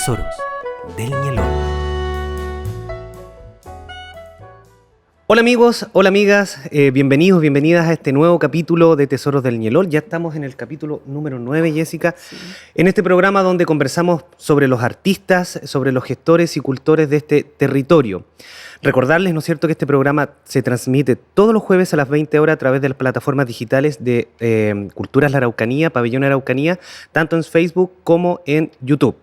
Tesoros del Ñelol. Hola amigos, hola amigas, bienvenidos, bienvenidas a este nuevo capítulo de Tesoros del Ñelol. Ya estamos en el capítulo número 9, Jessica, sí. En este programa donde conversamos sobre los artistas, sobre los gestores y cultores de este territorio. Recordarles, ¿no es cierto?, que este programa se transmite todos los jueves a las 20 horas a través de las plataformas digitales de Culturas La Araucanía, Pabellón Araucanía, tanto en Facebook como en YouTube.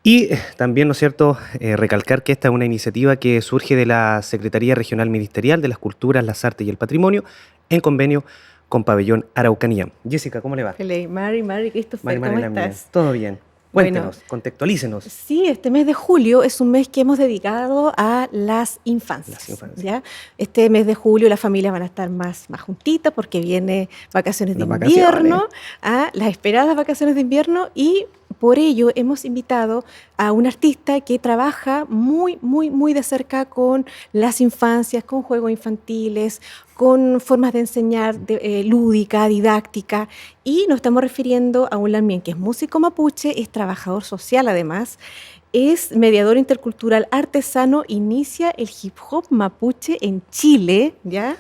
Y también, ¿no es cierto?, recalcar que esta es una iniciativa que surge de la Secretaría Regional Ministerial de las Culturas, las Artes y el Patrimonio en convenio con Pabellón Araucanía. Jessica, ¿cómo le va? Hola, Mari, Christopher, ¿cómo estás? Todo bien. Cuéntenos, contextualícenos. Sí, este mes de julio es un mes que hemos dedicado a las infancias. ¿Ya? Este mes de julio las familias van a estar más juntitas porque viene vacaciones de invierno, las esperadas vacaciones de invierno, y por ello hemos invitado a un artista que trabaja muy de cerca con las infancias, con juegos infantiles, con formas de enseñar lúdica, didáctica, y nos estamos refiriendo a un Lamien que es músico mapuche, es trabajador social además, es mediador intercultural artesano, inicia el hip hop mapuche en Chile, ¿ya?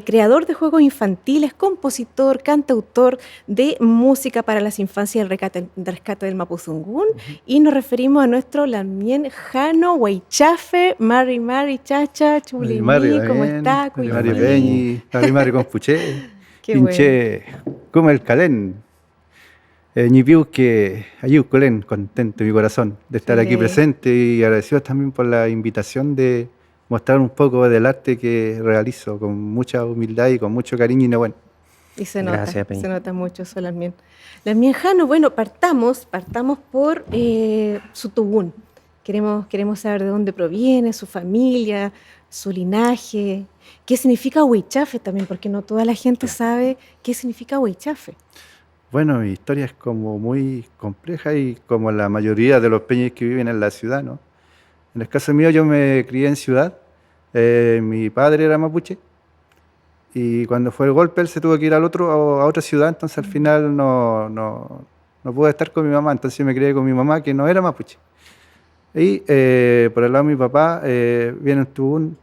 Creador de juegos infantiles, compositor, cantautor de música para las infancias del rescate del Mapuzungún, y nos referimos a nuestro Lamien Jano Huaychafe. Mari, Chacha, Chulimi, ¿cómo está? Mari Peñi, Mari Compuche, Pinche, como el Calén, Ñipiu que ayú Colén, contento mi corazón de estar aquí presente y agradecido también por la invitación de mostrar un poco del arte que realizo con mucha humildad y con mucho cariño y bueno. Y se nota, se nota mucho eso, Lamien. Lamien Jano, bueno, partamos por su tubún. Queremos saber de dónde proviene, su familia, su linaje, qué significa Huaychafe también, porque no toda la gente sabe qué significa Huaychafe. Bueno, mi historia es como muy compleja y como la mayoría de los peñas que viven en la ciudad, ¿no? En el caso mío, yo me crié en ciudad. Mi padre era mapuche y cuando fue el golpe él se tuvo que ir a otra ciudad, entonces al final no pude estar con mi mamá, entonces me crié con mi mamá que no era mapuche. Y por el lado de mi papá viene un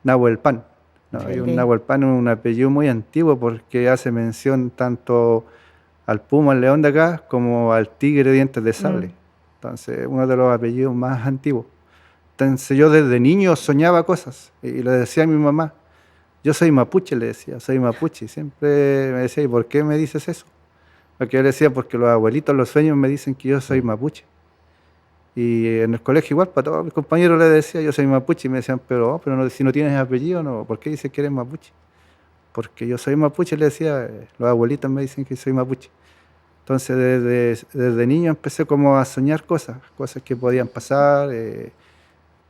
Nahuelpan. ¿No? Hay un Nahuelpan, un apellido muy antiguo porque hace mención tanto al puma, al león de acá, como al tigre de dientes de sable. Entonces uno de los apellidos más antiguos. Entonces yo desde niño soñaba cosas y le decía a mi mamá, yo soy mapuche, le decía, soy mapuche. Y siempre me decía, ¿y por qué me dices eso? Porque yo le decía, porque los abuelitos, los sueños me dicen que yo soy mapuche. Y en el colegio igual, para todos mis compañeros les decía, yo soy mapuche. Y me decían, pero no, si no tienes apellido, no, ¿por qué dices que eres mapuche? Porque yo soy mapuche, le decía, los abuelitos me dicen que soy mapuche. Entonces desde niño empecé como a soñar cosas que podían pasar,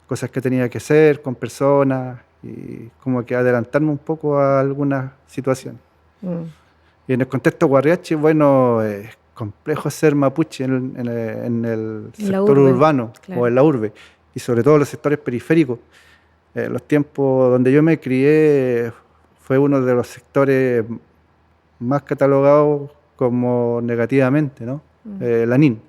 cosas que tenía que hacer con personas y como que adelantarme un poco a algunas situaciones. Y en el contexto guarriache, bueno, es complejo ser mapuche en el sector urbano, claro, o en la urbe, y sobre todo los sectores periféricos. Los tiempos donde yo me crié fue uno de los sectores más catalogados como negativamente, ¿no? Lanín.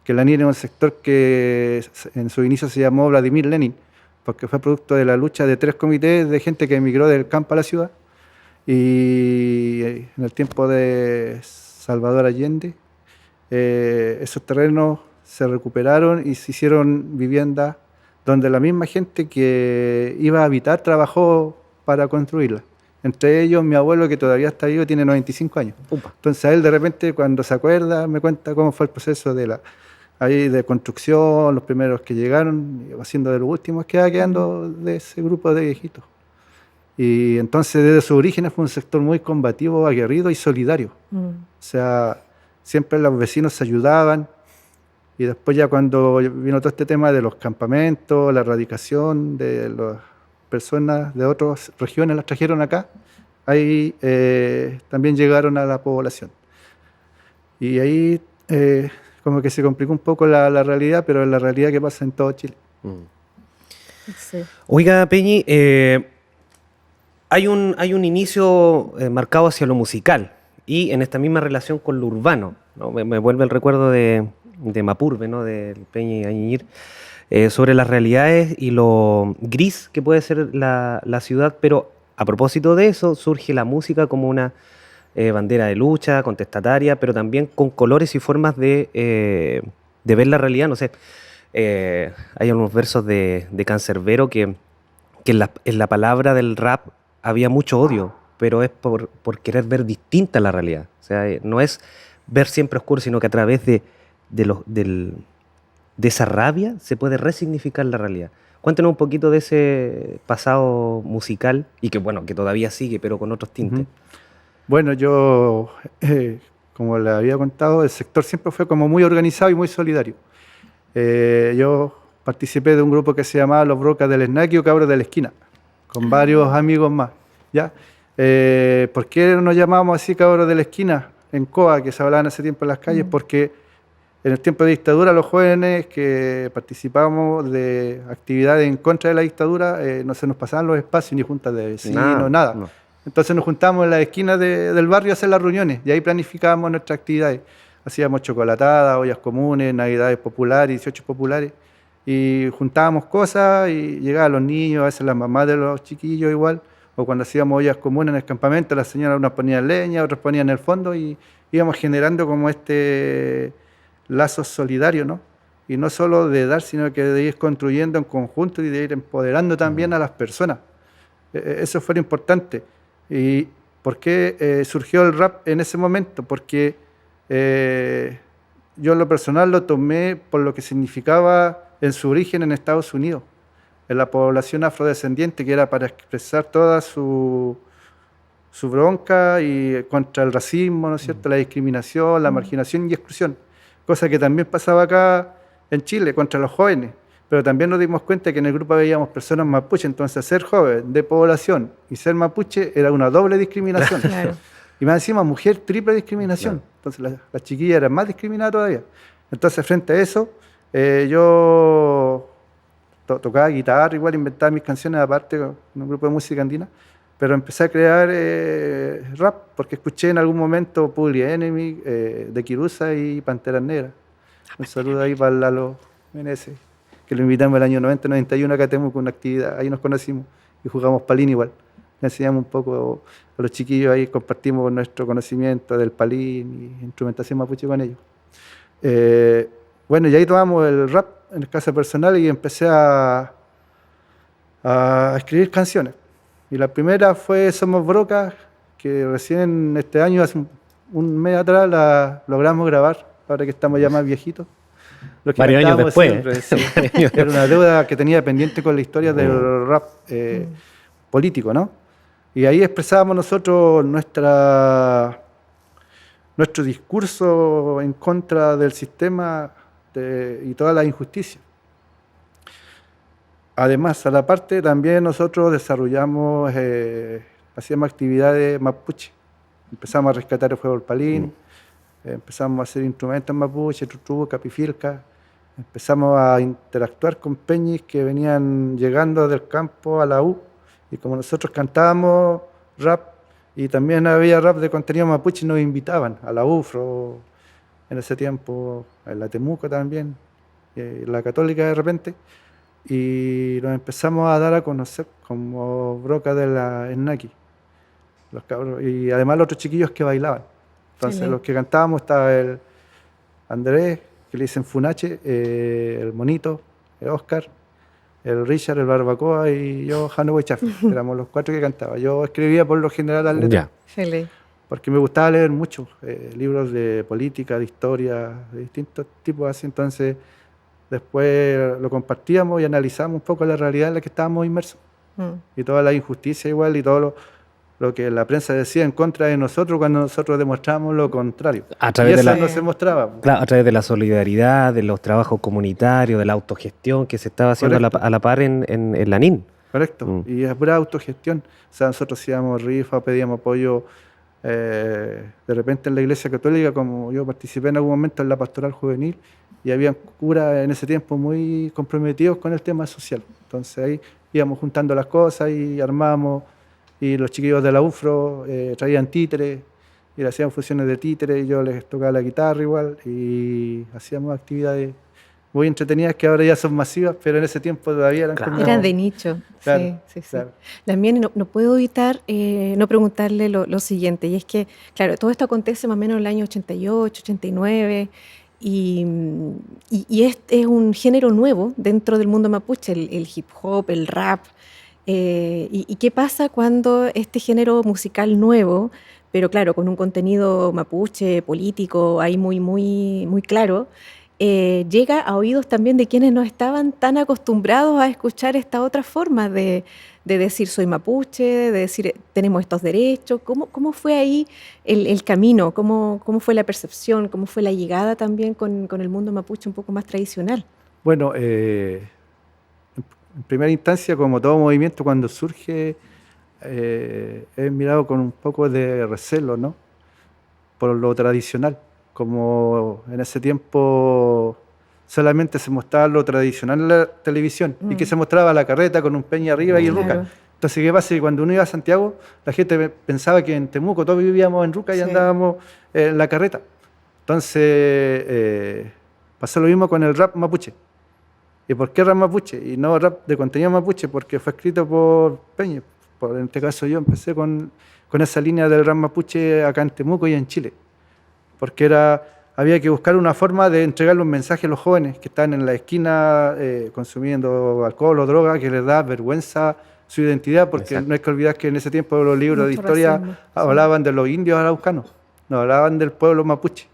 Que Lanín era un sector que en su inicio se llamó Vladimir Lenin, porque fue producto de la lucha de 3 comités de gente que emigró del campo a la ciudad, y en el tiempo de Salvador Allende esos terrenos se recuperaron y se hicieron viviendas donde la misma gente que iba a habitar trabajó para construirlas. Entre ellos, mi abuelo, que todavía está vivo, tiene 95 años. Entonces, a él de repente, cuando se acuerda, me cuenta cómo fue el proceso de construcción, los primeros que llegaron, siendo de los últimos que va quedando de ese grupo de viejitos. Y entonces, desde sus orígenes, fue un sector muy combativo, aguerrido y solidario. O sea, siempre los vecinos se ayudaban. Y después, ya cuando vino todo este tema de los campamentos, la erradicación de las personas de otras regiones, las trajeron acá, ahí también llegaron a la población. Y ahí como que se complicó un poco la realidad, pero es la realidad que pasa en todo Chile. Sí. Oiga, Peñi, hay un inicio marcado hacia lo musical y en esta misma relación con lo urbano, ¿no? Me vuelve el recuerdo de de Mapurbe, ¿no? Del Peña y Añiñir, sobre las realidades y lo gris que puede ser la ciudad, pero a propósito de eso surge la música como una bandera de lucha, contestataria, pero también con colores y formas de ver la realidad. No sé, hay unos versos de Cancerbero que en la palabra del rap había mucho odio, pero es por querer ver distinta la realidad. O sea, no es ver siempre oscuro, sino que a través de esa rabia se puede resignificar la realidad. Cuéntanos un poquito de ese pasado musical y que, bueno, que todavía sigue, pero con otros tintes. Bueno, yo, como le había contado, el sector siempre fue como muy organizado y muy solidario. Yo participé de un grupo que se llamaba Los Brocas del Snacky o Cabros de la Esquina, con varios amigos más, ¿ya? ¿Por qué nos llamábamos así Cabros de la Esquina en COA, que se hablaban hace tiempo en las calles? Porque en el tiempo de dictadura los jóvenes que participábamos de actividades en contra de la dictadura no se nos pasaban los espacios ni juntas de vecinos, nada. No. Entonces nos juntábamos en las esquinas del barrio a hacer las reuniones y ahí planificábamos nuestras actividades. Hacíamos chocolatadas, ollas comunes, navidades populares, 18 populares y juntábamos cosas y llegaban los niños, a veces las mamás de los chiquillos igual, o cuando hacíamos ollas comunes en el campamento, las señoras unas ponían leña, otras ponían el fondo y íbamos generando como lazos solidarios, ¿no? Y no solo de dar, sino que de ir construyendo en conjunto y de ir empoderando también a las personas. Eso fue lo importante. ¿Y por qué surgió el rap en ese momento? Porque yo en lo personal lo tomé por lo que significaba en su origen en Estados Unidos, en la población afrodescendiente, que era para expresar toda su bronca y contra el racismo, ¿no es cierto?, la discriminación, la marginación y exclusión, cosa que también pasaba acá en Chile contra los jóvenes. Pero también nos dimos cuenta que en el grupo veíamos personas mapuche, entonces ser joven de población y ser mapuche era una doble discriminación. Claro. Y más encima, mujer, triple discriminación. Claro. Entonces las chiquillas eran más discriminadas todavía. Entonces, frente a eso, yo tocaba guitarra, igual inventaba mis canciones aparte con un grupo de música andina, pero empecé a crear rap porque escuché en algún momento Public Enemy, de Kirusa y Panteras Negras. Un saludo ahí para Lalo Meneses, que lo invitamos el año 90-91 acá tenemos una actividad, ahí nos conocimos y jugamos palín igual. Le enseñamos un poco a los chiquillos ahí, compartimos nuestro conocimiento del palín y instrumentación mapuche con ellos. Bueno, y ahí tomamos el rap en casa personal y empecé a escribir canciones. Y la primera fue Somos Brocas, que recién este año, hace un mes atrás, la logramos grabar, ahora que estamos ya más viejitos. Varios años después. Siempre, sí. Era una deuda que tenía pendiente con la historia del rap político, ¿no? Y ahí expresábamos nosotros nuestro discurso en contra del sistema y toda la injusticia. Además, a la parte también nosotros desarrollamos, hacíamos actividades mapuche. Empezamos a rescatar el fuego del palín, empezamos a hacer instrumentos mapuche, tutú, capifilca. Empezamos a interactuar con peñis que venían llegando del campo a la U. Y como nosotros cantábamos rap y también había rap de contenido mapuche, nos invitaban a la UFRO en ese tiempo, en la Temuco también, la Católica de repente. Y nos empezamos a dar a conocer como Broca de la Snacky, los cabros, y además los otros chiquillos que bailaban. Entonces, los que cantábamos estaba el Andrés, que le dicen Funache, el Monito, el Oscar, el Richard, el Barbacoa y yo, Jano Huechaf. Éramos los cuatro que cantaba. Yo escribía por lo general las letras, porque me gustaba leer mucho, libros de política, de historia, de distintos tipos así. Entonces, después lo compartíamos y analizábamos un poco la realidad en la que estábamos inmersos. Y toda la injusticia igual y todo lo que la prensa decía en contra de nosotros cuando nosotros demostrábamos lo contrario. Y eso no se mostraba. Claro, a través de la solidaridad, de los trabajos comunitarios, de la autogestión que se estaba haciendo a la par en la NIN. Correcto, y es pura autogestión. O sea, nosotros hacíamos rifas, pedíamos apoyo. De repente en la Iglesia Católica, como yo participé en algún momento en la pastoral juvenil, y había curas en ese tiempo muy comprometidos con el tema social. Entonces ahí íbamos juntando las cosas y armábamos, y los chiquillos de la UFRO traían títeres, y le hacíamos funciones de títere y yo les tocaba la guitarra igual y hacíamos actividades muy entretenidas que ahora ya son masivas, pero en ese tiempo todavía eran como... Eran de nicho, Claro, sí. claro. También no puedo evitar no preguntarle lo siguiente, y es que, claro, todo esto acontece más o menos en el año 88, 89, y es un género nuevo dentro del mundo mapuche, el hip hop, el rap. ¿Y qué pasa cuando este género musical nuevo, pero claro, con un contenido mapuche, político, ahí muy claro, llega a oídos también de quienes no estaban tan acostumbrados a escuchar esta otra forma de decir soy mapuche, de decir tenemos estos derechos? ¿Cómo fue ahí el camino? ¿Cómo fue la percepción? ¿Cómo fue la llegada también con el mundo mapuche un poco más tradicional? Bueno, en primera instancia, como todo movimiento, cuando surge, es mirado con un poco de recelo, ¿no? Por lo tradicional. Como en ese tiempo solamente se mostraba lo tradicional en la televisión y que se mostraba la carreta con un peña arriba y el ruca. Entonces, ¿qué pasa? Que cuando uno iba a Santiago, la gente pensaba que en Temuco todos vivíamos en ruca y andábamos en la carreta. Entonces, pasó lo mismo con el rap mapuche. ¿Y por qué rap mapuche? Y no rap de contenido mapuche, porque fue escrito por Peña. En este caso yo empecé con esa línea del rap mapuche acá en Temuco y en Chile. Porque había que buscar una forma de entregarle un mensaje a los jóvenes que están en la esquina consumiendo alcohol o droga, que les da vergüenza su identidad, porque no hay que olvidar que en ese tiempo los libros de historia hablaban de los indios araucanos, no hablaban del pueblo mapuche.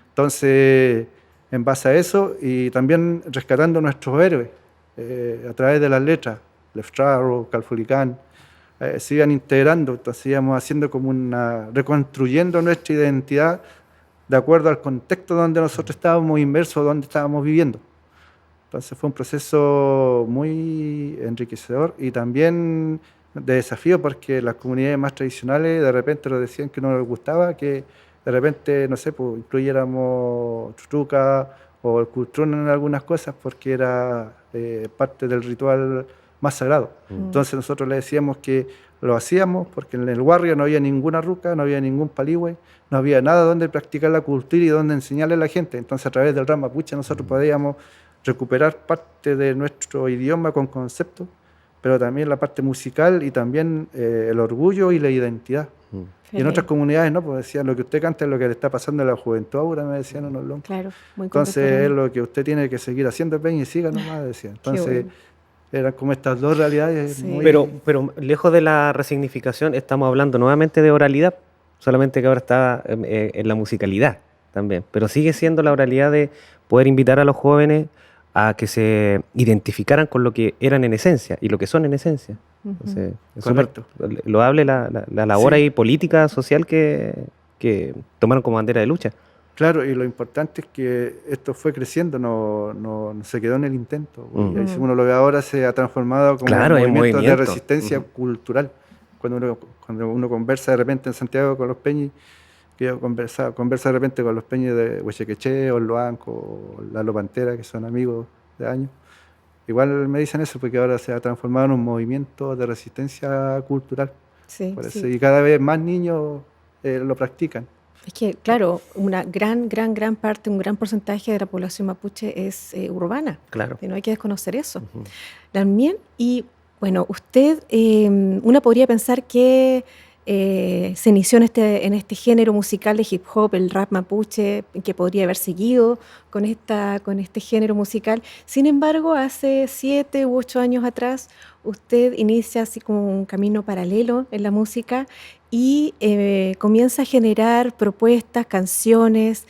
Entonces, en base a eso, y también rescatando nuestros héroes a través de las letras, Leftraro, Calfulicán, se iban integrando, entonces íbamos haciendo como reconstruyendo nuestra identidad de acuerdo al contexto donde nosotros estábamos inmersos, donde estábamos viviendo. Entonces fue un proceso muy enriquecedor y también de desafío, porque las comunidades más tradicionales de repente nos decían que no les gustaba, que de repente, no sé, pues incluyéramos chuchuca o el cultrón en algunas cosas, porque era parte del ritual más sagrado. Entonces nosotros le decíamos que lo hacíamos porque en el barrio no había ninguna ruca, no había ningún paligüe, no había nada donde practicar la cultura y donde enseñarle a la gente. Entonces a través del rap mapuche nosotros podíamos recuperar parte de nuestro idioma con conceptos, pero también la parte musical y también el orgullo y la identidad. Y en otras comunidades no, pues decían, lo que usted canta es lo que le está pasando a la juventud ahora, me decían unos loncos. Claro, muy entonces es lo que usted tiene que seguir haciendo, Peña, y siga nomás, decían. Entonces eran como estas dos realidades. Sí. Pero lejos de la resignificación, estamos hablando nuevamente de oralidad, solamente que ahora está en la musicalidad también. Pero sigue siendo la oralidad de poder invitar a los jóvenes a que se identificaran con lo que eran en esencia y lo que son en esencia. Entonces, es súper loable la labor ahí política, social que tomaron como bandera de lucha. Claro, y lo importante es que esto fue creciendo, no se quedó en el intento. Y si uno lo ve ahora, se ha transformado como un movimiento de resistencia cultural. Cuando uno conversa de repente en Santiago con los peñis, que yo conversa de repente con los peñis de Huechequeché, o Loanco, o Lalo Pantera, que son amigos de años, igual me dicen eso, porque ahora se ha transformado en un movimiento de resistencia cultural. Sí, por eso, y cada vez más niños lo practican. Es que, claro, una gran parte, un gran porcentaje de la población mapuche es urbana. Claro. Y no hay que desconocer eso. También, y bueno, usted, una podría pensar que se inició en este género musical de hip hop, el rap mapuche, que podría haber seguido con este género musical. Sin embargo, hace 7 u 8 años atrás, usted inicia así como un camino paralelo en la música y comienza a generar propuestas, canciones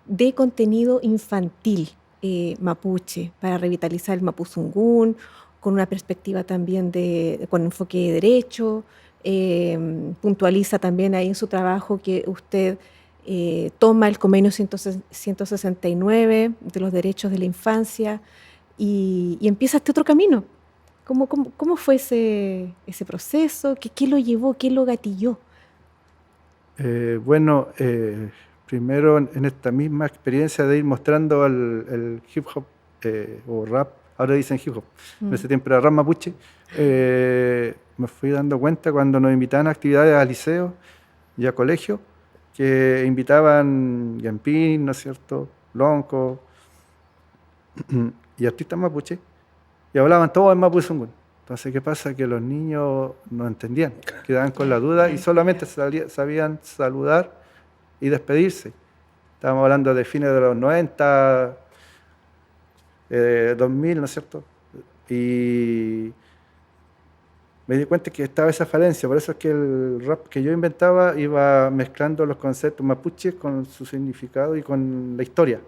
de contenido infantil mapuche para revitalizar el mapuzungún, con una perspectiva también con enfoque de derecho. Puntualiza también ahí en su trabajo que usted toma el convenio 169 de los derechos de la infancia y empieza este otro camino. ¿Cómo fue ese proceso? ¿Qué lo llevó? ¿Qué lo gatilló? Primero en esta misma experiencia de ir mostrando el hip hop o rap, ahora dicen hip hop, en ese tiempo era rap mapuche, me fui dando cuenta cuando nos invitaban a actividades a liceos y a colegios, que invitaban Yampín, ¿no es cierto?, Lonco y artistas mapuche, y hablaban todos en mapuzungún. Entonces, ¿qué pasa? Que los niños no entendían, quedaban con la duda y solamente sabían saludar y despedirse. Estábamos hablando de fines de los 90, 2000, ¿no es cierto? Y me di cuenta que estaba esa falencia, por eso es que el rap que yo inventaba iba mezclando los conceptos mapuches con su significado y con la historia.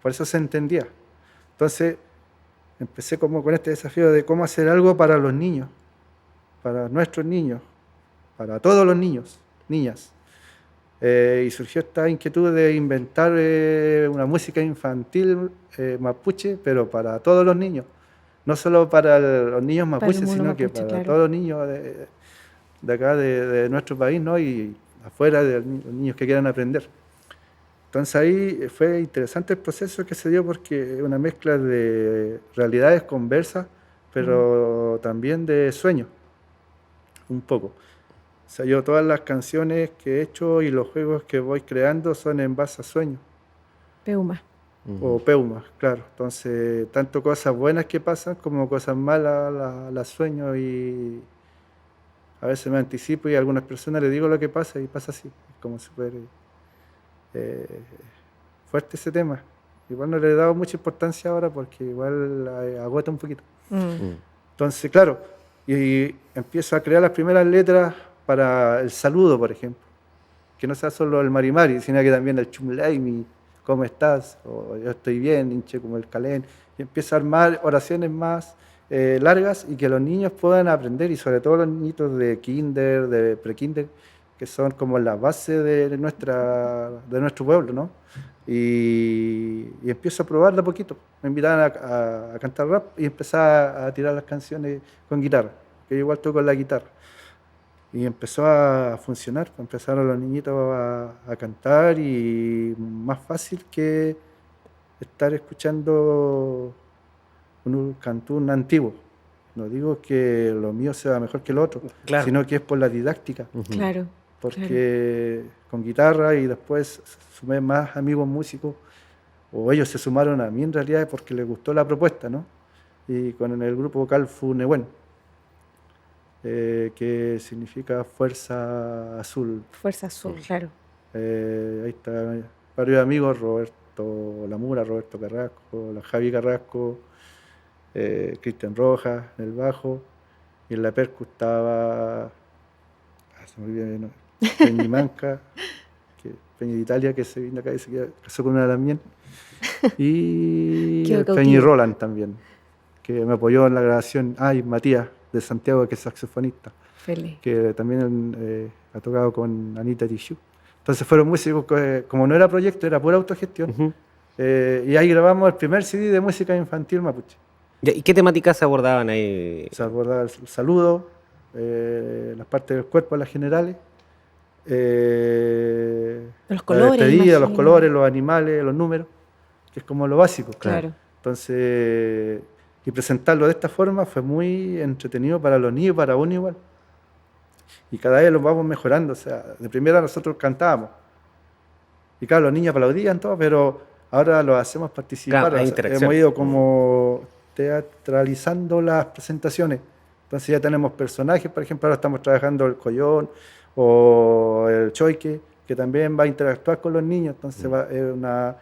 Por eso se entendía. Entonces, empecé como con este desafío de cómo hacer algo para los niños, para nuestros niños, para todos los niños, niñas. Y surgió esta inquietud de inventar una música infantil mapuche, pero para todos los niños. No solo para los niños mapuches, sino que para todos los niños de acá, de nuestro país, ¿no? Y afuera, de los niños que quieran aprender. Entonces ahí fue interesante el proceso que se dio porque es una mezcla de realidades conversas, pero también de sueños, un poco. O sea, yo todas las canciones que he hecho y los juegos que voy creando son en base a sueños. Peuma. O peumas, claro. Entonces, tanto cosas buenas que pasan como cosas malas las sueño y a veces me anticipo y a algunas personas les digo lo que pasa y pasa así. Es como súper fuerte ese tema. Igual no le he dado mucha importancia ahora porque igual agota un poquito. Entonces, claro, y empiezo a crear las primeras letras para el saludo, por ejemplo. Que no sea solo el marimari, sino que también el chumleimi, ¿cómo estás? O yo estoy bien, hinche como el calén. Y empiezo a armar oraciones más largas y que los niños puedan aprender, y sobre todo los niñitos de kinder, de prekinder, que son como la base de nuestro pueblo, ¿no? Y empiezo a probar de a poquito. Me invitaban a cantar rap y empezaba a tirar las canciones con guitarra, que yo igual toco la guitarra. Y empezó a funcionar, empezaron los niñitos a cantar y más fácil que estar escuchando un cantún antiguo. No digo que lo mío sea mejor que lo otro, claro, sino que es por la didáctica. Claro. Porque con guitarra y después sumé más amigos músicos, o ellos se sumaron a mí en realidad porque les gustó la propuesta, ¿no? Y con el grupo vocal Funehuen. Que significa Fuerza Azul. Fuerza Azul, claro. Ahí está varios amigos, Roberto Lamura, Roberto Carrasco, la Javi Carrasco, Cristian Rojas en el bajo, y en la percu estaba se me olvidó, ¿no? Peñi Manca, Peñi de Italia, que se vino acá y se casó con una también, y Peñi Roland también, que me apoyó en la grabación, y Matías de Santiago, que es saxofonista, Feliz, que también ha tocado con Anita Tijoux. Entonces fueron músicos que, como no era proyecto, era pura autogestión, y ahí grabamos el primer CD de música infantil mapuche. ¿Y qué temáticas se abordaban ahí? Se abordaba el saludo, las partes del cuerpo, las generales, los colores, la despedida, los colores, los animales, los números, que es como lo básico. Claro. Entonces, y presentarlo de esta forma fue muy entretenido para los niños, para uno igual. Y cada vez lo vamos mejorando. O sea, de primera nosotros cantábamos. Y claro, los niños aplaudían todo, pero ahora lo hacemos participar. Claro, hemos ido como teatralizando las presentaciones. Entonces ya tenemos personajes, por ejemplo, ahora estamos trabajando el Collón o el Choique, que también va a interactuar con los niños. Entonces es una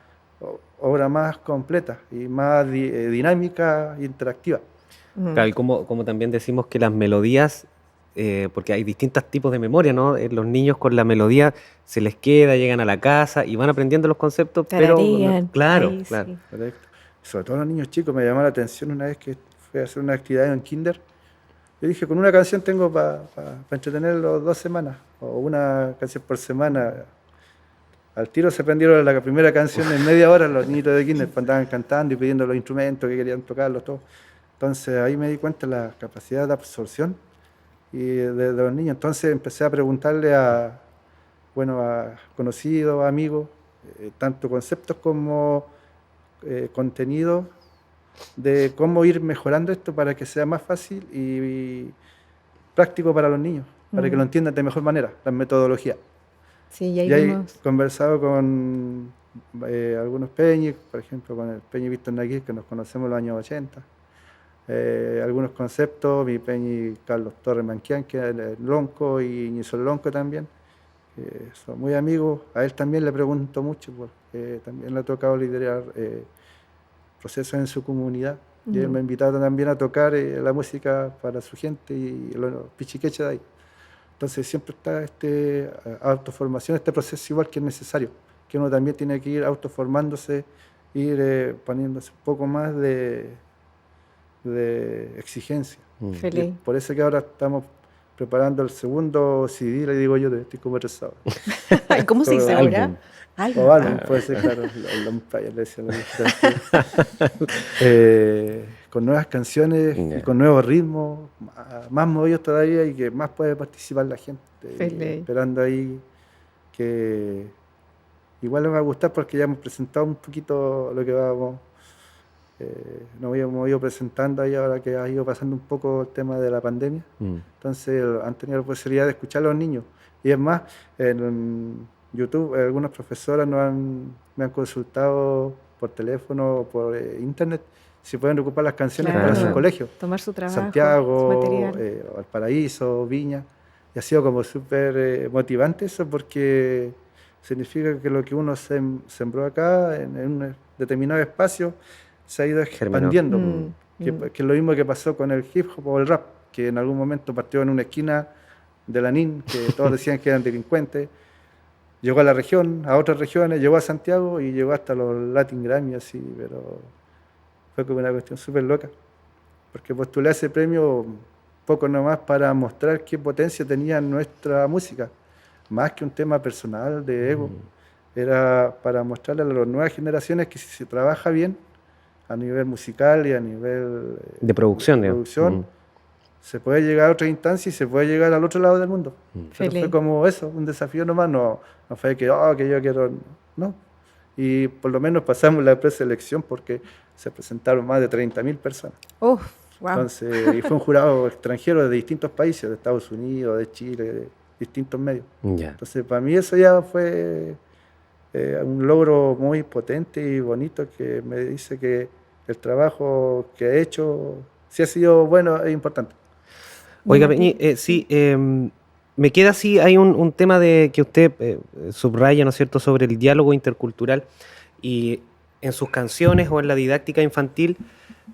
obra más completa y más dinámica e interactiva. Claro, y como también decimos que las melodías, porque hay distintos tipos de memoria, ¿no? Los niños con la melodía se les queda, llegan a la casa y van aprendiendo los conceptos, tararían, pero claro, sí, claro. Sí. Correcto. Sobre todo los niños chicos, me llamó la atención una vez que fui a hacer una actividad en kinder. Yo dije, con una canción tengo para entretenerlos 2 semanas, o una canción por semana. Al tiro se aprendieron la primera canción en media hora los niñitos de kinder, andaban cantando y pidiendo los instrumentos que querían tocarlos, todo. Entonces ahí me di cuenta de la capacidad de absorción de los niños. Entonces empecé a preguntarle a conocidos, amigos, tanto conceptos como contenido, de cómo ir mejorando esto para que sea más fácil y práctico para los niños, para que lo entiendan de mejor manera, las metodologías. Sí, y ahí he conversado con algunos peñis, por ejemplo, con el peñi Víctor Naguil, que nos conocemos en los años 80. Algunos conceptos, mi peñi Carlos Torres Manquián, que es el Lonco, y Ñizol Lonco también, que son muy amigos. A él también le pregunto mucho, porque también le ha tocado liderar procesos en su comunidad. Y él me ha invitado también a tocar la música para su gente y los pichiqueches de ahí. Entonces siempre está autoformación, este proceso igual que es necesario, que uno también tiene que ir autoformándose, ir poniéndose un poco más de exigencia. Por eso que ahora estamos preparando el segundo CD, le digo yo, de Tico Berresado. ¿Cómo se dice ahora? O álbum, puede ser, claro, con nuevas canciones y con nuevos ritmos, más movidos todavía y que más puede participar la gente. Esperando ahí que igual les va a gustar porque ya hemos presentado un poquito lo que vamos. Nos hemos ido presentando ahí ahora que ha ido pasando un poco el tema de la pandemia. Entonces han tenido la posibilidad de escuchar a los niños. Y es más, en YouTube algunas profesoras me han consultado por teléfono o por internet si pueden ocupar las canciones para su colegio. Tomar su trabajo, Santiago, su material. Valparaíso, Viña. Y ha sido como súper motivante eso porque significa que lo que uno sembró acá en un determinado espacio se ha ido expandiendo, que es lo mismo que pasó con el hip hop o el rap, que en algún momento partió en una esquina de Lanín, que todos decían que eran delincuentes, llegó a la región, a otras regiones, llegó a Santiago y llegó hasta los Latin Grammy, así, pero fue como una cuestión súper loca, porque postulé ese premio poco nomás para mostrar qué potencia tenía nuestra música, más que un tema personal de ego, era para mostrarle a las nuevas generaciones que si se trabaja bien, a nivel musical y a nivel de producción, se puede llegar a otra instancia y se puede llegar al otro lado del mundo. Pero fue como eso, un desafío nomás, no fue que yo quiero, no. Y por lo menos pasamos la preselección porque se presentaron más de 30.000 personas. Wow. Entonces, y fue un jurado extranjero de distintos países, de Estados Unidos, de Chile, de distintos medios. Entonces, para mí eso ya fue un logro muy potente y bonito que me dice que el trabajo que he hecho sí ha sido bueno e importante. Oiga, Peñi, sí, me queda así, hay un tema de que usted subraya, ¿no es cierto?, sobre el diálogo intercultural y en sus canciones o en la didáctica infantil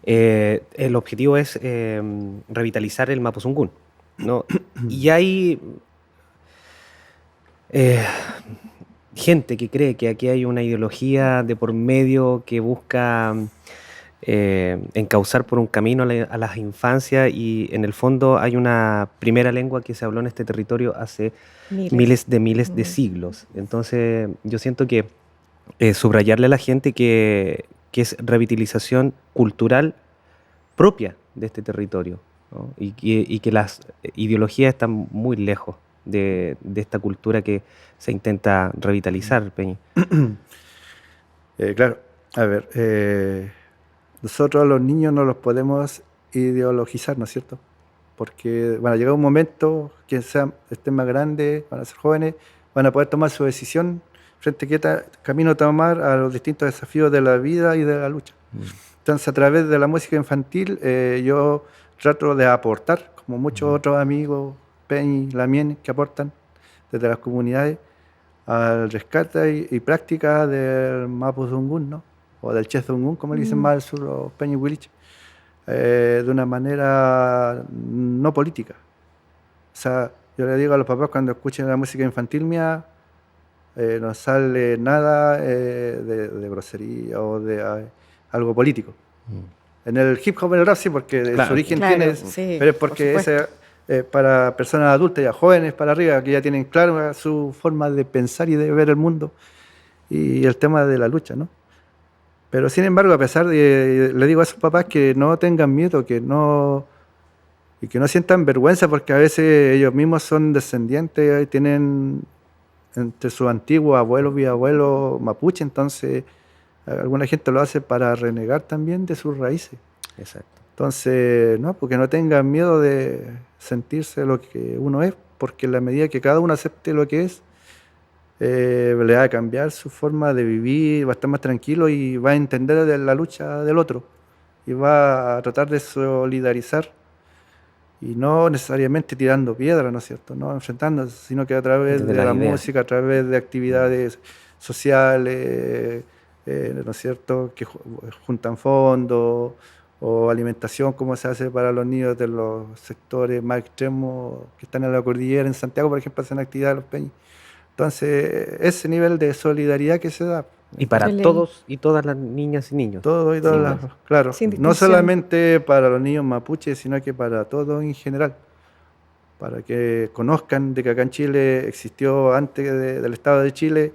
el objetivo es revitalizar el Mapuzungún, ¿no? Y hay gente que cree que aquí hay una ideología de por medio que busca encauzar por un camino a las infancias y en el fondo hay una primera lengua que se habló en este territorio hace miles de siglos. Entonces yo siento que subrayarle a la gente que es revitalización cultural propia de este territorio, ¿no? y que las ideologías están muy lejos de esta cultura que se intenta revitalizar, Peñi. Claro, a ver, nosotros a los niños no los podemos ideologizar, ¿no es cierto? Porque van a llegar un momento que estén más grandes, van a ser jóvenes, van a poder tomar su decisión frente a qué camino tomar a los distintos desafíos de la vida y de la lucha. Entonces, a través de la música infantil, yo trato de aportar, como muchos otros amigos, Peñi, Lamien, que aportan desde las comunidades, al rescate y práctica del Mapuzungún, ¿no? O del Chezungún, como le dicen más al sur los Peñi Huiliche, de una manera no política. O sea, yo le digo a los papás cuando escuchen la música infantil mía, no sale nada de grosería o de algo político. En el hip hop, en el rap sí, porque su origen tiene, sí, pero es porque es para personas adultas, ya jóvenes para arriba, que ya tienen clara su forma de pensar y de ver el mundo y el tema de la lucha, ¿no? Pero sin embargo, a pesar de, le digo a esos papás que no tengan miedo, que no sientan vergüenza, porque a veces ellos mismos son descendientes y tienen entre sus antiguos abuelos, bisabuelos mapuche, entonces alguna gente lo hace para renegar también de sus raíces. Exacto. Entonces, no, porque no tengan miedo de sentirse lo que uno es, porque en la medida que cada uno acepte lo que es, le va a cambiar su forma de vivir, va a estar más tranquilo y va a entender de la lucha del otro y va a tratar de solidarizar y no necesariamente tirando piedras, ¿no es cierto? No enfrentándose, sino que a través de la música, a través de actividades sociales, ¿no es cierto?, que juntan fondos o alimentación, como se hace para los niños de los sectores más extremos que están en la cordillera. En Santiago, por ejemplo, hacen actividades los peñas. Entonces, ese nivel de solidaridad que se da. Y para todos y todas las niñas y niños. Todos y todas claro. No solamente para los niños mapuches, sino que para todos en general. Para que conozcan de que acá en Chile existió, antes del Estado de Chile,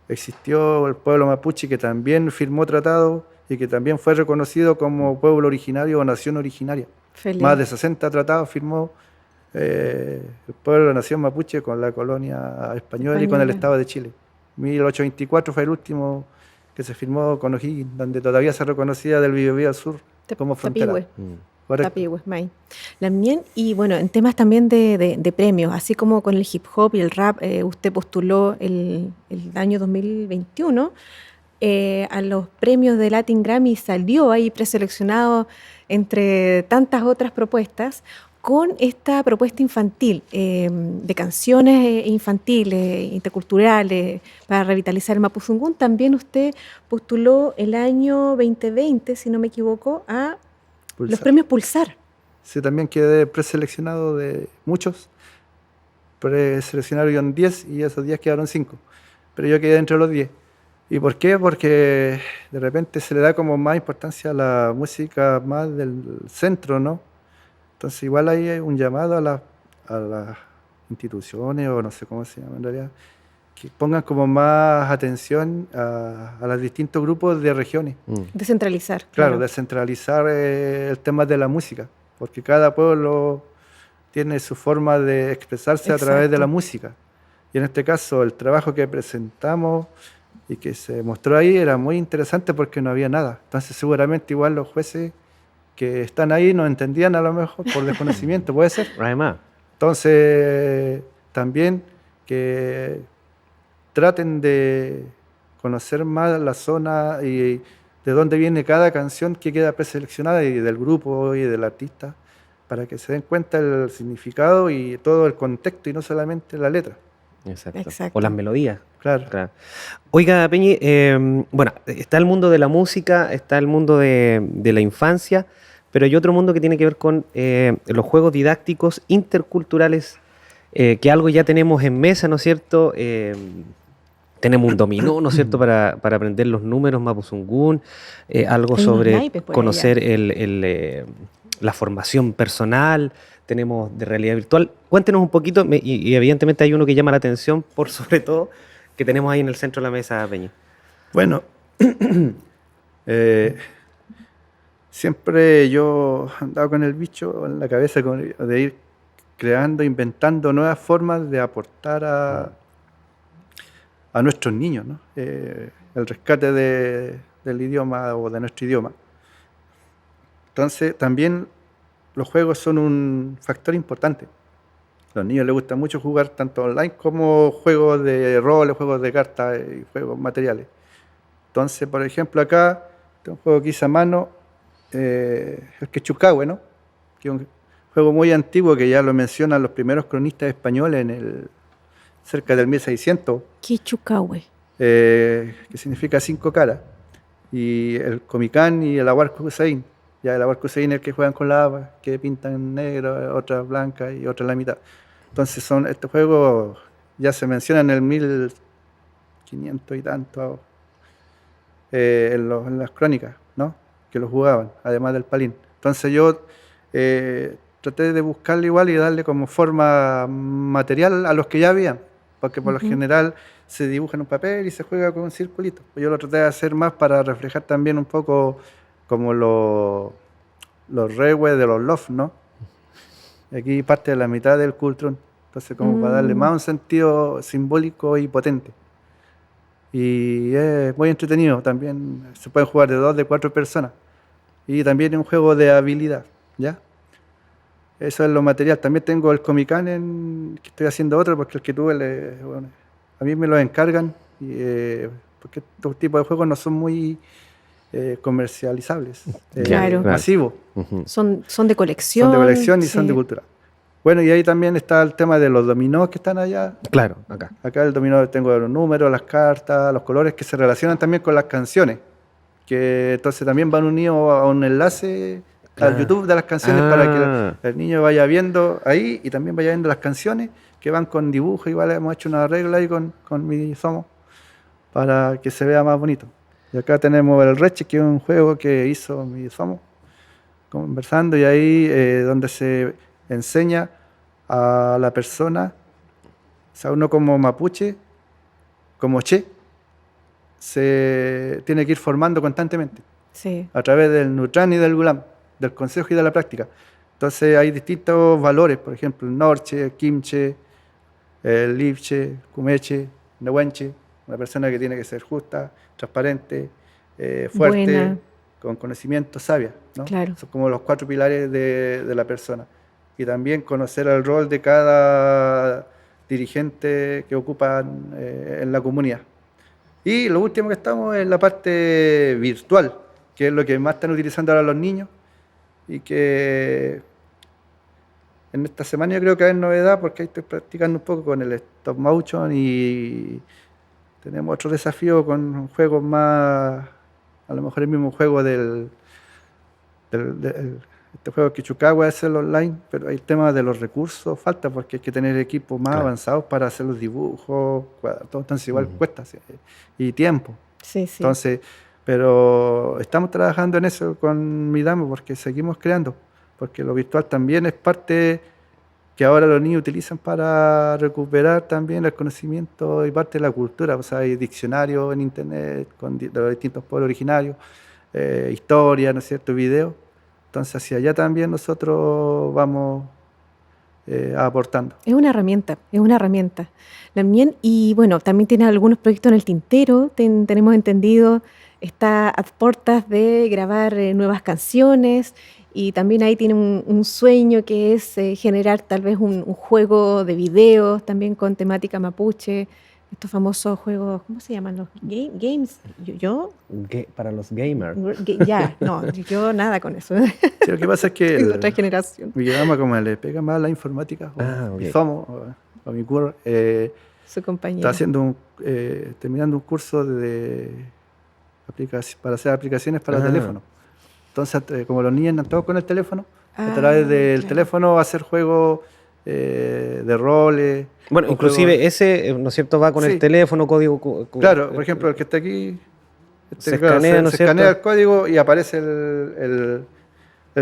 existió el pueblo mapuche que también firmó tratados y que también fue reconocido como pueblo originario o nación originaria. Feliz. Más de 60 tratados firmó el pueblo de la nación mapuche con la colonia española y con el Estado de Chile. 1824 fue el último que se firmó con O'Higgins, donde todavía se reconocía del Biobío al sur como frontera. Tapigüe, May. También, y bueno, en temas también de premios, así como con el hip hop y el rap, usted postuló el año 2021 a los premios de Latin Grammy y salió ahí preseleccionado entre tantas otras propuestas con esta propuesta infantil, de canciones infantiles, interculturales, para revitalizar el Mapuzungún. También usted postuló el año 2020, si no me equivoco, a Pulsar. Los premios Pulsar. Sí, también quedé preseleccionado de muchos. Preseleccionaron 10 y esos 10 quedaron 5. Pero yo quedé entre los 10. ¿Y por qué? Porque de repente se le da como más importancia a la música más del centro, ¿no? Entonces igual ahí hay un llamado a las instituciones, o no sé cómo se llama en realidad, que pongan como más atención a los distintos grupos de regiones. Descentralizar. Claro, descentralizar el tema de la música, porque cada pueblo tiene su forma de expresarse. Exacto. A través de la música. Y en este caso el trabajo que presentamos y que se mostró ahí era muy interesante porque no había nada. Entonces seguramente igual los jueces que están ahí no entendían a lo mejor por desconocimiento, puede ser. Entonces también que traten de conocer más la zona y de dónde viene cada canción que queda preseleccionada y del grupo y del artista, para que se den cuenta el significado y todo el contexto y no solamente la letra. Exacto. O las melodías. Claro. Oiga, Peñi, bueno, está el mundo de la música, está el mundo de la infancia, pero hay otro mundo que tiene que ver con los juegos didácticos interculturales, que algo ya tenemos en mesa, ¿no es cierto? Tenemos un dominó, ¿no es cierto?, para aprender los números Mapuzungún, algo sobre conocer la formación personal, tenemos de realidad virtual. Cuéntenos un poquito, y evidentemente hay uno que llama la atención, por sobre todo, que tenemos ahí en el centro de la mesa, Peña. Bueno, siempre yo andaba con el bicho en la cabeza de ir creando, inventando nuevas formas de aportar a nuestros niños, ¿no? El rescate del idioma o de nuestro idioma. Entonces, también los juegos son un factor importante. A los niños les gusta mucho jugar tanto online como juegos de roles, juegos de cartas y juegos materiales. Entonces, por ejemplo, acá tengo un juego que hice a mano, el Quechucahue, ¿no? Que es un juego muy antiguo que ya lo mencionan los primeros cronistas españoles cerca del 1600. Quechucahue. Que significa 5 caras. Y el Comicán y el Ahuarco-Hussein. Ya el Ahuarco-Hussein es el que juegan con la haba, que pintan negro, otras blancas y otras la mitad. Entonces estos juegos ya se mencionan en el 1500 y tanto en las crónicas, ¿no? Que los jugaban, además del palín. Entonces yo traté de buscarle igual y darle como forma material a los que ya habían, porque por lo general se dibuja en un papel y se juega con un circulito. Yo lo traté de hacer más para reflejar también un poco como los rehues de los loft, ¿no? Aquí parte de la mitad del cultrón, entonces como para darle más un sentido simbólico y potente. Y es muy entretenido, también se puede jugar de 2, de 4 personas. Y también es un juego de habilidad, ¿ya? Eso es lo material. También tengo el Comicán, que estoy haciendo otro, porque el que tuve A mí me lo encargan porque estos tipos de juegos no son muy comercializables, Claro. masivos. Son de colección. Son de colección y sí. son de cultura. Bueno, y ahí también está el tema de los dominós que están allá. Claro, acá. Acá el dominó tengo los números, las cartas, los colores que se relacionan también con las canciones. Que entonces también van unidos a un enlace al YouTube de las canciones para que el niño vaya viendo ahí y también vaya viendo las canciones que van con dibujos. Igual hemos hecho una regla ahí con mi Somo para que se vea más bonito. Y acá tenemos el Reche, que es un juego que hizo mi Somo, conversando, y ahí donde se enseña a la persona, o sea, uno como mapuche, como che, se tiene que ir formando constantemente Sí. a través del Nutran y del Gulam, del consejo y de la práctica. Entonces hay distintos valores, por ejemplo, el Norche, el Kimche, el Lipche, Kumeche, Nehuenche, una persona que tiene que ser justa, transparente, fuerte, Buena. con conocimiento, sabia, ¿no? Claro. Son como los 4 pilares de la persona. Y también conocer el rol de cada dirigente que ocupan en la comunidad. Y lo último que estamos es la parte virtual, que es lo que más están utilizando ahora los niños y que en esta semana yo creo que hay novedad porque ahí estoy practicando un poco con el stop motion y tenemos otro desafío con juegos más, a lo mejor el mismo juego este juego Kichukawa es el online, pero el tema de los recursos falta porque hay que tener equipos más avanzados para hacer los dibujos, entonces igual cuesta y tiempo. Sí, sí. Entonces, pero estamos trabajando en eso con Midamo porque seguimos creando, porque lo virtual también es parte que ahora los niños utilizan para recuperar también el conocimiento y parte de la cultura. O sea, hay diccionarios en internet de los distintos pueblos originarios, historia, ¿no es cierto?, videos. Entonces, hacia allá también nosotros vamos aportando. Es una herramienta, es una herramienta. También, y bueno, también tiene algunos proyectos en el tintero, tenemos entendido, está a puertas de grabar nuevas canciones y también ahí tiene un sueño que es generar tal vez un juego de videos también con temática mapuche. Estos famosos juegos, ¿cómo se llaman los games? ¿Yo? Para los gamers. Ya, no, yo nada con eso. Sí, lo que pasa es que de otra generación. mi programa, como le pega más a la informática, okay. mi Somo, o mi curso, su compañero. está haciendo terminando un curso para hacer aplicaciones para teléfono. Entonces, como los niños andan todos con el teléfono, a través del teléfono hacer juegos de roles. Bueno, inclusive juegos, ese, ¿no es cierto?, va con el teléfono, código. Claro, por ejemplo, el que está aquí, se escanea, ¿no es cierto?, el código y aparece el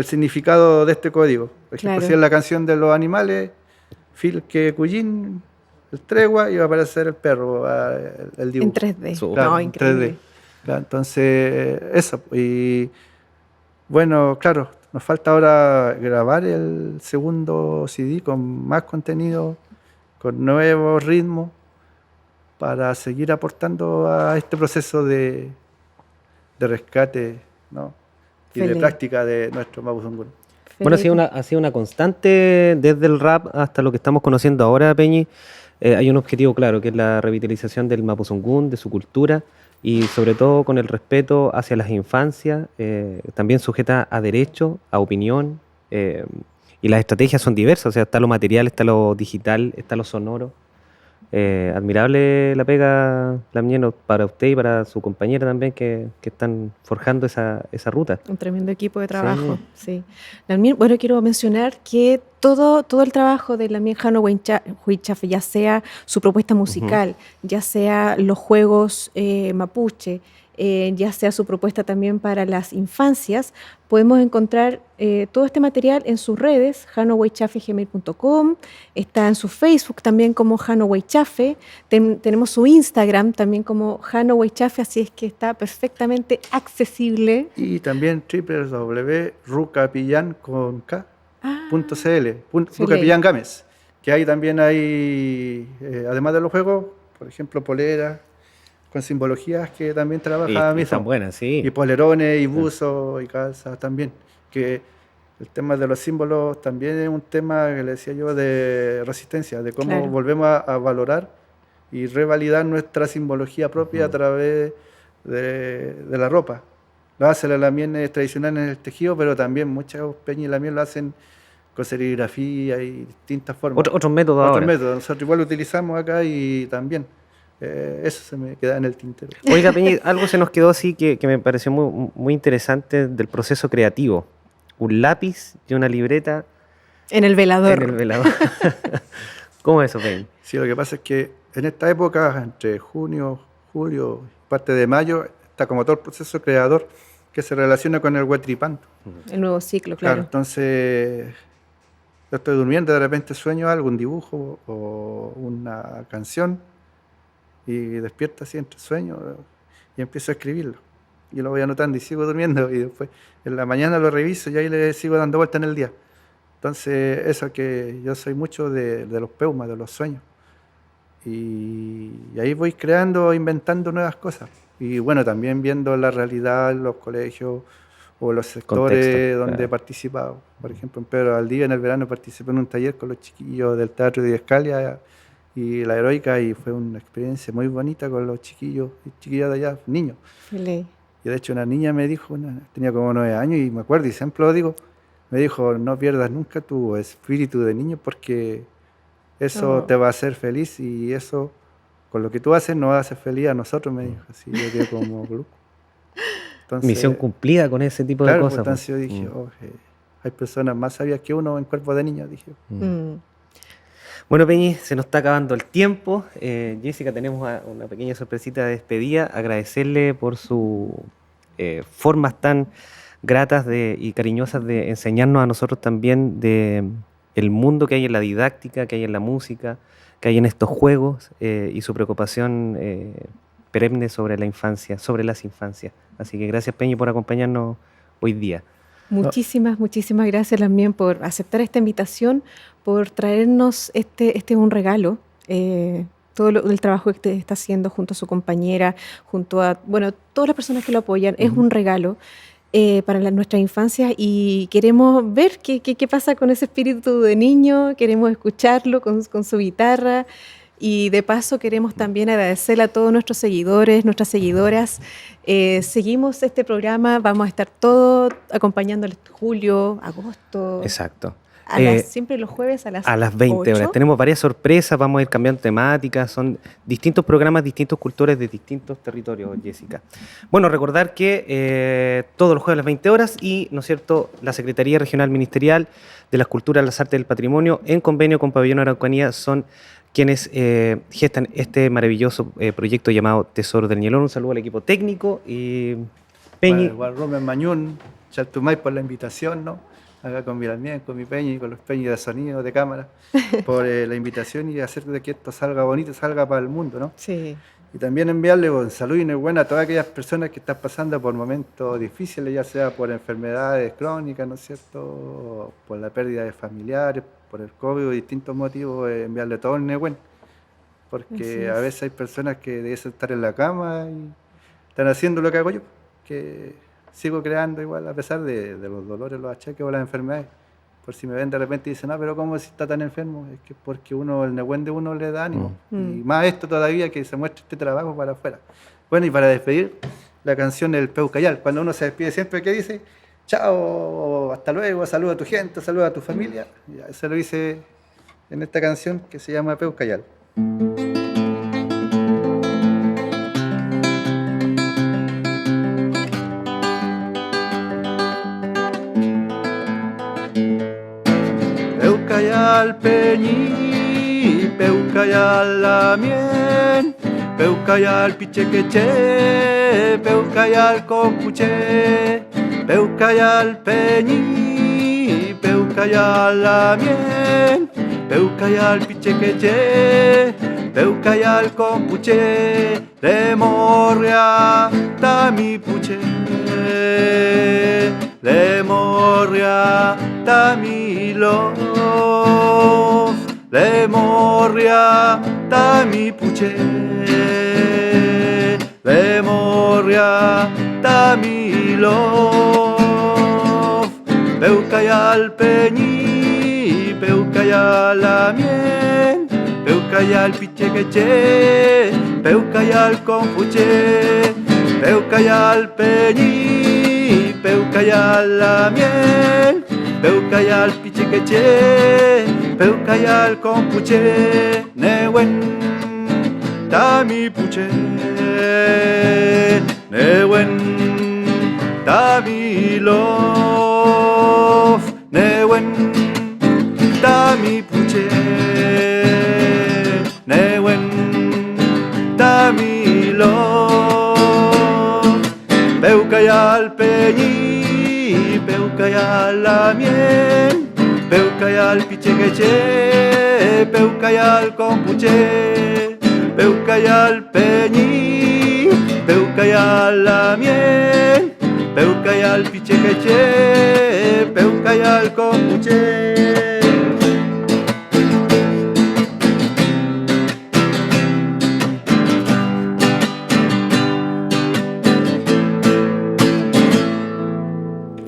significado de este código. Por ejemplo, si es la canción de los animales, Filque Cuyín, el tregua, y va a aparecer el perro, el dibujo. En 3D. Claro, no, increíble. En 3D. Claro, entonces, eso. Y bueno, claro, nos falta ahora grabar el segundo CD con más contenido, con nuevos ritmos, para seguir aportando a este proceso de rescate, ¿no?, y de práctica de nuestro Mapuzungún. Bueno, ha sido una constante desde el rap hasta lo que estamos conociendo ahora, Peñi. Hay un objetivo claro, que es la revitalización del Mapuzungún, de su cultura, y sobre todo con el respeto hacia las infancias, también sujeta a derecho, a opinión, y las estrategias son diversas, o sea, está lo material, está lo digital, está lo sonoro. Admirable la pega, Lamnieno, para usted y para su compañera también, que están forjando esa ruta. Un tremendo equipo de trabajo, sí. Lamien, bueno, quiero mencionar que todo el trabajo de Lamien Jano Huichafe, ya sea su propuesta musical, ya sea los juegos mapuche, ya sea su propuesta también para las podemos encontrar todo este material en sus redes, janoweichafe.gmail.com, está en su Facebook también como Janoweichafe, tenemos su Instagram también como Janoweichafe, así es que está perfectamente accesible. Y también www.rucapillan.cl, Rucapillan Games, que ahí también hay, además de los juegos, por ejemplo, poleras, con simbologías que también trabaja y están buenas, sí. Y polerones, y buzos, y calzas también. Que el tema de los símbolos también es un tema que le decía yo de resistencia, de cómo volvemos a valorar y revalidar nuestra simbología propia a través de la ropa. Lo hace la lamien tradicional en el tejido, pero también muchas peñas y lamien lo hacen con serigrafía y distintas formas. Otros métodos ahora. Otros métodos. Nosotros igual lo utilizamos acá y también. Eso se me queda en el tintero. Oiga, Peñi, algo se nos quedó así que me pareció muy interesante del proceso creativo. Un lápiz y una libreta. En el velador. En el velador. ¿Cómo es eso, Peñi? Sí, lo que pasa es que en esta época, entre junio, julio, parte de mayo, está como todo el proceso creador que se relaciona con el huetripanto. El nuevo ciclo, claro. Entonces, yo estoy durmiendo, de repente sueño algo, un dibujo o una canción, y despierto así entre sueños y empiezo a escribirlo. Yo lo voy anotando y sigo durmiendo, y después en la mañana lo reviso y ahí le sigo dando vuelta en el día. Entonces, eso que yo soy mucho de los peumas, de los sueños. Y ahí voy creando, inventando nuevas cosas. Y bueno, también viendo la realidad en los colegios o los sectores contexto, donde he participado. Por ejemplo, en Pedro Valdivia, en el verano, participé en un taller con los chiquillos del Teatro de Escalia y La Heroica, y fue una experiencia muy bonita con los chiquillos y chiquillas de allá, niños. Sí. Y de hecho una niña me dijo, tenía como 9 años, y me acuerdo, y siempre lo digo, me dijo, no pierdas nunca tu espíritu de niño, porque eso te va a hacer feliz, y eso, con lo que tú haces, nos hace feliz a nosotros, me dijo. Así yo quedé como loco. Entonces, misión cumplida con ese tipo de cosas. Entonces yo dije, hay personas más sabias que uno en cuerpo de niño, dije. Bueno, Peñi, se nos está acabando el tiempo. Jessica, tenemos una pequeña sorpresita de despedida. Agradecerle por sus formas tan gratas y cariñosas de enseñarnos a nosotros también el mundo que hay en la didáctica, que hay en la música, que hay en estos juegos, y su preocupación perenne sobre la infancia, sobre las infancias. Así que gracias, Peñi, por acompañarnos hoy día. Muchísimas gracias también por aceptar esta invitación, por traernos este un regalo, todo el trabajo que usted está haciendo junto a su compañera, junto a todas las personas que lo apoyan, es un regalo para nuestra infancia, y queremos ver qué pasa con ese espíritu de niño, queremos escucharlo con su guitarra. Y de paso queremos también agradecerle a todos nuestros seguidores, nuestras seguidoras. Seguimos este programa, vamos a estar todos acompañándoles julio, agosto. Exacto. Siempre los jueves a las 20 8. horas. Tenemos varias sorpresas, vamos a ir cambiando temáticas, son distintos programas, distintos cultores de distintos territorios, Jessica. Bueno, recordar que todos los jueves a las 20 horas y, ¿no es cierto?, la Secretaría Regional Ministerial de las Culturas, las Artes y el Patrimonio, en convenio con Pabellón Araucanía, son quienes gestan este maravilloso proyecto llamado Tesoro del Ñelol. Un saludo al equipo técnico y Peñi. Igual Rubén Mañún, Chaltumay, por la invitación, ¿no? Acá con Miramien, con mi Peñi y con los Peñi de sonido, de cámara, por la invitación y hacer de que esto salga bonito, salga para el mundo, ¿no? Sí. Y también enviarle un saludo y enhorabuena a todas aquellas personas que están pasando por momentos difíciles, ya sea por enfermedades crónicas, ¿no es cierto?, o por la pérdida de familiares, por el COVID o distintos motivos, enviarle todo el enhorabuena. Porque a veces hay personas que deben estar en la cama y están haciendo lo que hago yo, que sigo creando igual a pesar de los dolores, los achaques o las enfermedades. Por si me ven de repente y dicen, pero ¿cómo si está tan enfermo? Es que porque el negüen de uno le da ánimo. Y más esto todavía, que se muestra este trabajo para afuera. Bueno, y para despedir, la canción El Peucayal. Cuando uno se despide siempre, ¿qué dice? Chao, hasta luego, saluda a tu gente, saluda a tu familia. Ya, eso lo hice en esta canción que se llama Peucayal. Peucayal peñi, Peucayal lamien, Peucayal pichequeche, Peucayal compuche, Peucayal peñi, Peucayal lamien, Peucayal pichequeche, Peucayal compuche, le morria tami puche, le morria tami love, le morria tami puche, le morria tami love, Peucayal peñi, Peucayal lamien, Peucayal pichequeche, Peucayal compuche, Peucayal peñi, Peucayal la miel, Peucayal pichequeche, Peucayal compuche, Newen tami puche, Newen tami lof, Newen tami puche, Newen tami lof, Peucayal peñi, Peucayal la miel, Peucayal pichequeche, Peucayal compuche, Peucayal peñi, Peucayal la miel, Peucayal pichequeche, Peucayal compuche.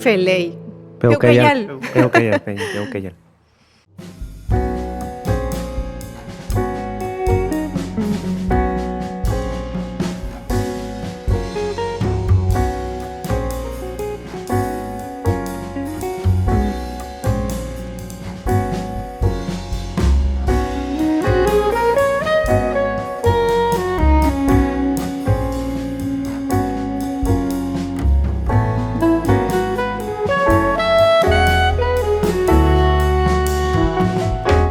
Feley. Peucayal. Peucayal, Peucayal.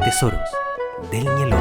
Tesoros del Ñelol.